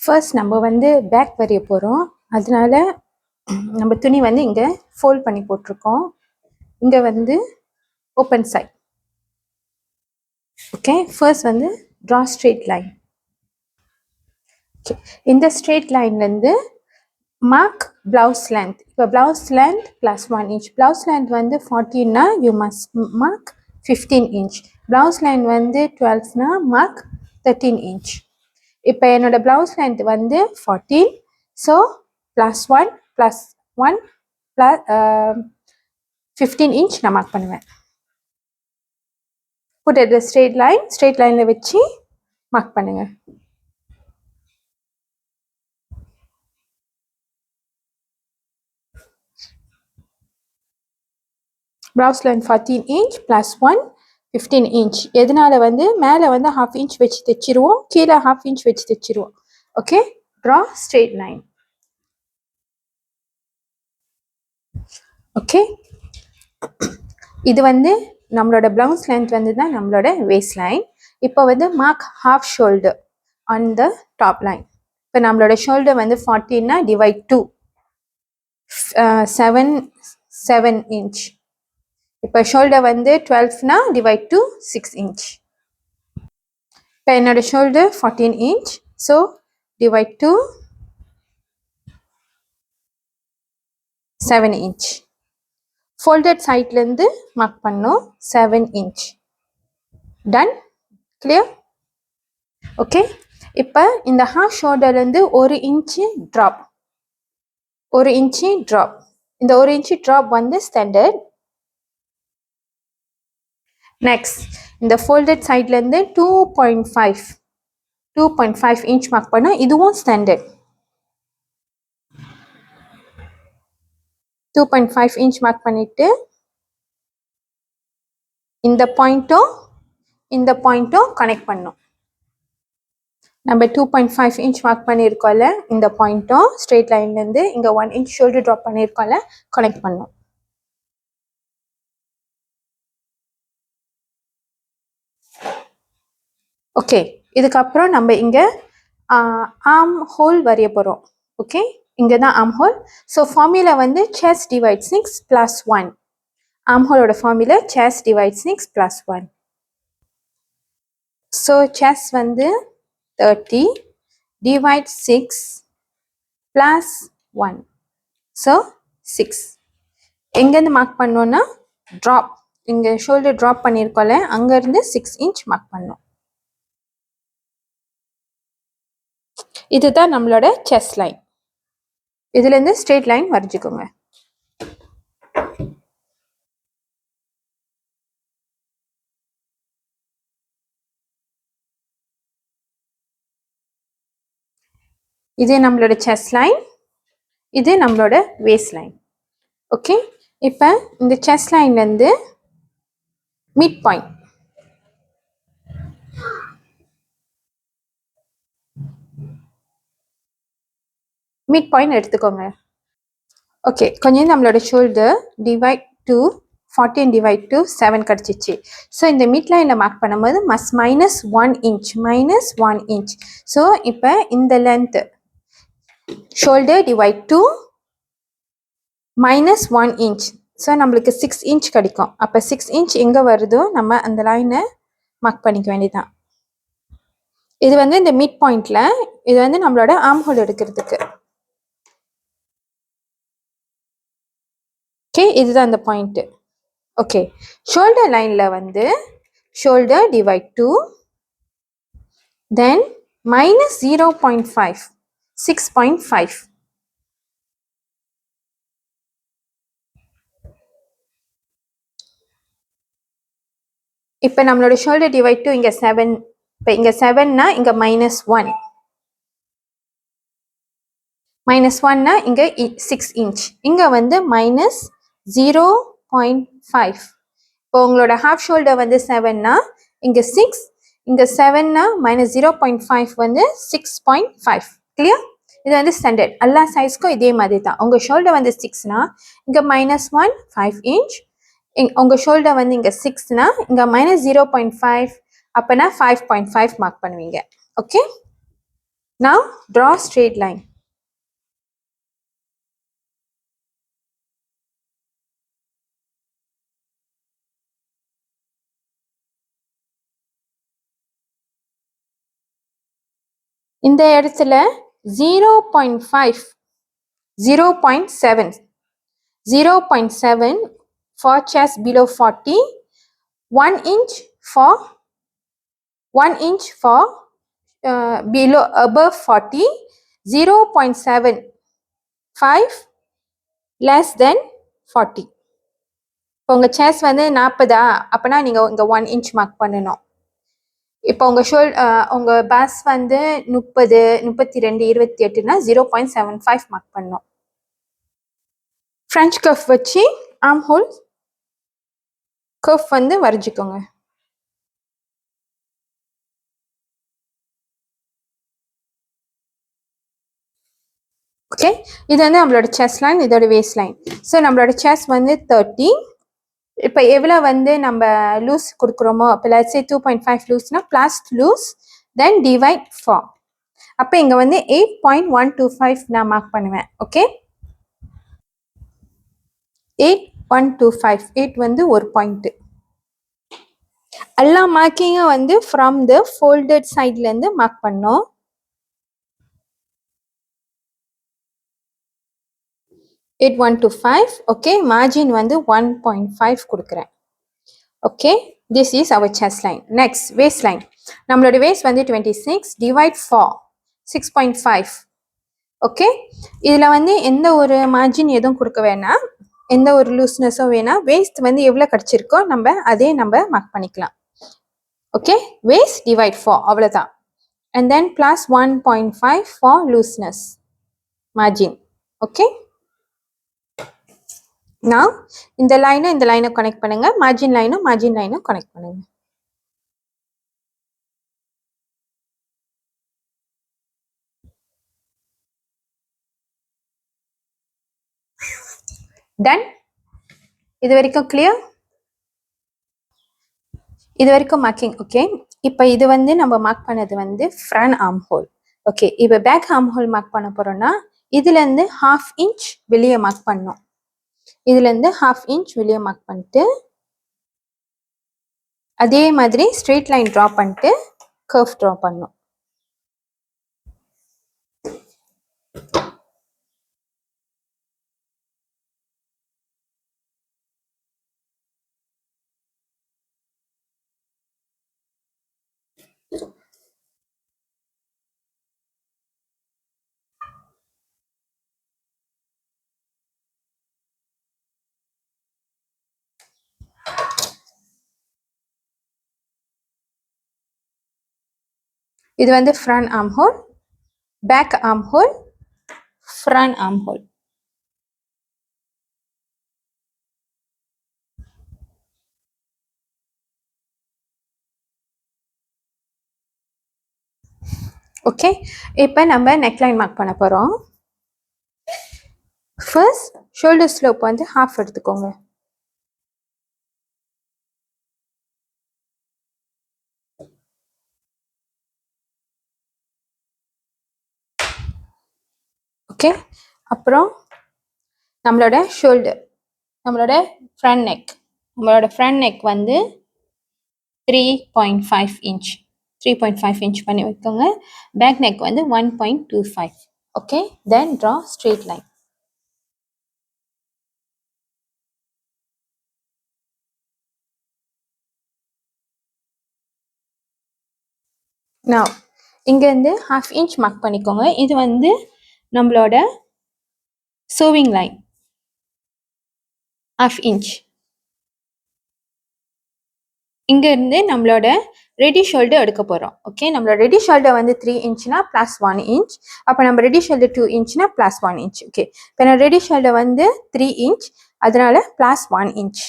First நம்ம வந்து back வரைய போகிறோம். அதனால நம்ம துணி வந்து இங்கே ஃபோல்ட் பண்ணி போட்டிருக்கோம். இங்கே வந்து ஓப்பன் சைட். ஓகே, ஃபர்ஸ்ட் வந்து ட்ரா ஸ்ட்ரெயிட் லைன். ஓகே, இந்த ஸ்ட்ரெயிட் லைன்லேருந்து மார்க் பிளவுஸ் லென்த். இப்போ blouse length plus 1 inch. Blouse length வந்து 14னா you must mark 15 inch. Blouse line வந்து 12னா மார்க் 13 inch. இப்போ என்னோட பிளவுஸ் லென்த் வந்து 14. ஸோ +1 +1 ப்ளஸ் 15 inch நான் மார்க் பண்ணுவேன். Put at the straight line. Straight லைனில் வச்சு மார்க் பண்ணுங்கள். Blouse line 14 inch +1 15 inch. எதனால வந்து மேலே வந்து 1/2 inch வச்சு தைச்சிருவோம், கீழே 1/2 inch வச்சு தைச்சிருவோம். Okay, draw straight line. Okay, இது வந்து நம்மளோட பிளவுஸ் லென்த் வந்து தான் நம்மளோட வேஸ்ட் லைன். இப்போ வந்து mark half shoulder on the top line. இப்போ நம்மளோட ஷோல்டர் வந்து 14னா டிவைட் 2 7 inch. இப்போ ஷோல்டர் வந்து 12னா டிவைட் 2 6 inch. இப்போ என்னோட shoulder 14 inch. So divide 2 7 inch. Folded சைட்லேருந்து மார்க் பண்ணோம் 7 inch. Done, clear? ஓகே, இப்போ இந்த ஹாஃப் ஷோல்டர்லேருந்து 1 inch ட்ராப். 1 inch drop. இந்த 1 inch ட்ராப் வந்து ஸ்டாண்டர்ட். நெக்ஸ்ட் இந்த ஃபோல்டட் சைட்லேருந்து 2.5 inch மார்க் பண்ணோம். இதுவும் ஸ்டாண்டர்ட். 2.5 inch மார்க் பண்ணிட்டு இந்த பாயிண்ட்டும் கனெக்ட் பண்ணோம். நம்ம 2.5 inch மார்க் பண்ணியிருக்கோம்ல, இந்த பாயிண்ட்டும் ஸ்ட்ரெயிட் லைன்லேருந்து இங்கே 1 inch ஷோல்டர் ட்ராப் பண்ணியிருக்கோம்ல, கனெக்ட் பண்ணோம். ஓகே, இதுக்கப்புறம் நம்ம இங்கே ஆர்ம் ஹோல் வரைய போகிறோம். ஓகே, இங்கே தான் ஆர்ம் ஹோல். ஸோ ஃபார்முலா வந்து செஸ்ட் டிவைட் 6 + 1. ஆர்ம் ஹோலோட formula chest divide 6 + 1. So chest வந்து 30 divide 6 plus 1. ஸோ 6. எங்கேருந்து மார்க் பண்ணோன்னா ட்ராப், இங்கே ஷோல்டர் ட்ராப் பண்ணியிருக்கோம்ல, அங்கேருந்து 6 inch மார்க் பண்ணோம். இதுதான் நம்மளோட செஸ்ட் லைன். இதுலேருந்து ஸ்ட்ரெயிட் லைன் வரைஞ்சிக்கோங்க. இது நம்மளோட செஸ்ட் லைன், இது நம்மளோட வேஸ்ட் லைன். ஓகே, இப்போ இந்த செஸ்ட் லைன்லேருந்து மிட் பாயிண்ட், எடுத்துக்கோங்க. ஓகே, கொஞ்சம் நம்மளோட ஷோல்டர் டிவைட் 2 14 டிவைட் 2 7 கிடச்சிச்சு. ஸோ இந்த மிட் லைனில் மார்க் பண்ணும்போது -1 inch. ஸோ இப்போ இந்த length shoulder divide 2 -1 inch. So நம்மளுக்கு 6 inch கிடைக்கும். அப்போ 6 inch எங்கே வருதோ நம்ம அந்த லைனை மார்க் பண்ணிக்க வேண்டியதான். இது வந்து இந்த மிட் பாயிண்டில், இது வந்து நம்மளோட ஆர்ம் ஹோல் எடுக்கிறதுக்கு. ஓகே, இதுதான் அந்த பாயிண்ட்டு. ஓகே, ஷோல்டர் லைனில் வந்து ஷோல்டர் டிவைட் 2 தென் -0.5 6.5. இப்போ நம்மளோட ஷோல்டர் டிவைட் 2 இங்கே 7. இப்போ இங்கே 7னா இங்கே -1னா இங்கே 6 inch. இங்கே வந்து -0.5. இப்போ உங்களோட ஹாஃப் ஷோல்டர் வந்து 7னா இங்கே 6, இங்கே 7னா -0.5 வந்து 6.5. கிளியர்? இது வந்து ஸ்டாண்டர்ட். எல்லா சைஸ்க்கும் இதே மாதிரி தான். உங்கள் ஷோல்டர் வந்து 6னா இங்கே -1 5 inch. உங்கள் ஷோல்டர் வந்து இங்கே 6னா இங்கே -0.5, அப்போனா 5.5 மார்க் பண்ணுவீங்க. Okay, Now draw straight line. இந்த இடத்துல 0.5 0.7 0.7 for chest below 40, 1 inch for 1 inch for below above 40, 0.75 less than 40. இப்போ உங்கள் chest வந்து 40 அப்போனா நீங்கள் இங்கே 1 inch மார்க் பண்ணணும். இப்போ உங்கள் பாஸ் வந்து 30, 32, 28னா 0.75 மார்க் பண்ணணும். ஃப்ரெஞ்ச் கர்வ் வச்சு ஆர்ம் ஹோல் கர்வ் வந்து வரைஞ்சிக்கோங்க. ஓகே, இது வந்து நம்மளோட செஸ்ட் லைன், இதோட வேஸ்ட் லைன். ஸோ நம்மளோட செஸ்ட் வந்து 30. இப்போ எவ்வளோ வந்து நம்ம லூஸ் கொடுக்குறோமோ, இப்போ லெட்ஸ் சே 2.5 லூஸ்னா ப்ளஸ் லூஸ் தென் டிவைட் 4. அப்போ இங்கே வந்து 8.125 நான் மார்க் பண்ணுவேன். ஓகே, 8.125, 8 வந்து ஒரு பாயிண்ட்டு. எல்லா மார்க்கிங்கும் வந்து ஃப்ரம் த ஃபோல்டட் சைட்லேருந்து மார்க் பண்ணோம். 8.125. ஓகே, மார்ஜின் வந்து 1.5 கொடுக்குறேன். Okay, this is our chest line. Next waist line. நம்மளோட வேஸ்ட் வந்து 26 டிவைட் 4 6.5. ஓகே, இதில் வந்து எந்த ஒரு மார்ஜின் எதுவும் கொடுக்க வேணாம், எந்த ஒரு லூஸ்னஸும் வேணாம். வேஸ்ட் வந்து எவ்வளோ கிடச்சிருக்கோ அதே நம்ம மார்க் பண்ணிக்கலாம். ஓகே, வேஸ்ட் டிவைட் 4 அவ்வளோதான். And then plus 1.5 for looseness margin. Okay, நான் இந்த லைனை கனெக்ட் பண்ணுங்க, மார்ஜின் லைனும் கனெக்ட் பண்ணுங்க. டன். இது வரைக்கும் கிளியர்? இது வரைக்கும் மார்க்கிங் ஓகே. இப்போ இது வந்து நம்ம மார்க் பண்ணது வந்து ஃப்ரண்ட் ஆர்ம் ஹோல். ஓகே, இப்போ பேக் ஆர்ம் ஹோல் மார்க் பண்ண போறோம்னா இதுலேருந்து 1/2 inch வெளியே மார்க் பண்ணோம். இதுலேருந்து 1/2 inch வெளியே மார்க் பண்ணிட்டு அதே மாதிரி ஸ்ட்ரெயிட் லைன் ட்ரா பண்ணிட்டு கர்வ் ட்ரா பண்ணோம். இது வந்து front arm hole, back arm hole, front arm hole. Okay, இப்போ நம்ம நெக்லைன் மார்க் பண்ண போகிறோம். ஃபர்ஸ்ட் ஷோல்டர் ஸ்லோப் வந்து 1/2 எடுத்துக்கோங்க. ஓகே, அப்புறம் நம்மளோட ஷோல்டர், நம்மளோட ஃப்ரண்ட் நெக் வந்து 3.5 inch 3.5 inch பண்ணி வைக்கோங்க. பேக் நெக் வந்து 1.25. ஓகே, தென் ட்ரா ஸ்ட்ரெயிட் லைன். Now இங்கேருந்து 1/2 inch மார்க் பண்ணிக்கோங்க. இது வந்து நம்மளோட சோவிங் லைன் 1/2 inch. இங்கேருந்து நம்மளோட ரெடி ஷோல்டர் எடுக்க போகிறோம். ஓகே, நம்மளோட ரெடி ஷோல்டர் வந்து 3 inchனா ப்ளஸ் 1 inch. அப்போ நம்ம ரெடி ஷோல்டர் 2 inchனா ப்ளஸ் 1 inch. ஓகே, இப்போ நான் ரெடி ஷோல்டர் வந்து 3 inch, அதனால ப்ளஸ் 1 inch.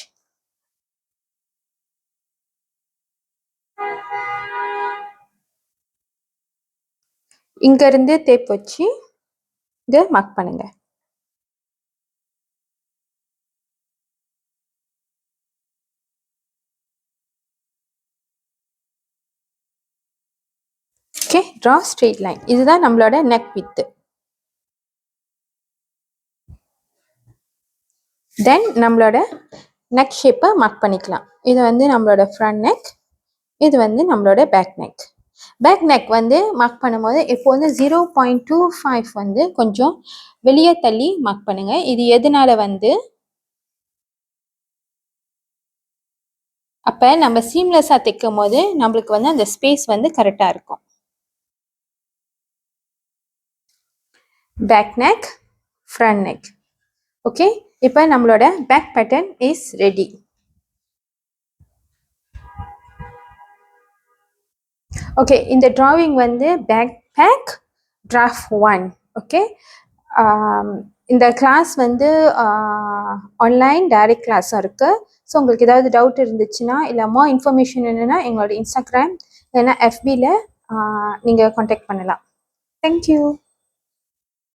இங்கேருந்து டேப் வச்சு இதை மார்க் பண்ணுங்க. Okay, draw straight line. இதுதான் நம்மளோட neck width. Then நம்மளோட neck shape மார்க் பண்ணிக்கலாம். இது வந்து நம்மளோட front neck, இது வந்து நம்மளோட back neck. பேக் நெக் வந்து மார்க் பண்ணும்போது இப்போ வந்து 0.25 வந்து கொஞ்சம் வெளியே தள்ளி மார்க் பண்ணுங்க. இது எதனால வந்து அப்போ நம்ம சீம்லெஸ்ஸாக தைக்கும் போது நம்மளுக்கு வந்து அந்த ஸ்பேஸ் வந்து கரெக்டாக இருக்கும். Back neck, front neck. Okay, இப்போ நம்மளோட back pattern is ready. Okay, இந்த டிராவிங் வந்து பேக் டிராஃப்ட் 1. ஓகே, இந்த கிளாஸ் வந்து ஆன்லைன் டைரக்ட் கிளாஸும் இருக்குது. ஸோ உங்களுக்கு ஏதாவது டவுட் இருந்துச்சுன்னா இல்லை மோர் இன்ஃபர்மேஷன் வேணும்னா எங்களோட இன்ஸ்டாகிராம் இல்லைன்னா FBயில் நீங்கள் காண்டாக்ட் பண்ணலாம். தேங்க்யூ.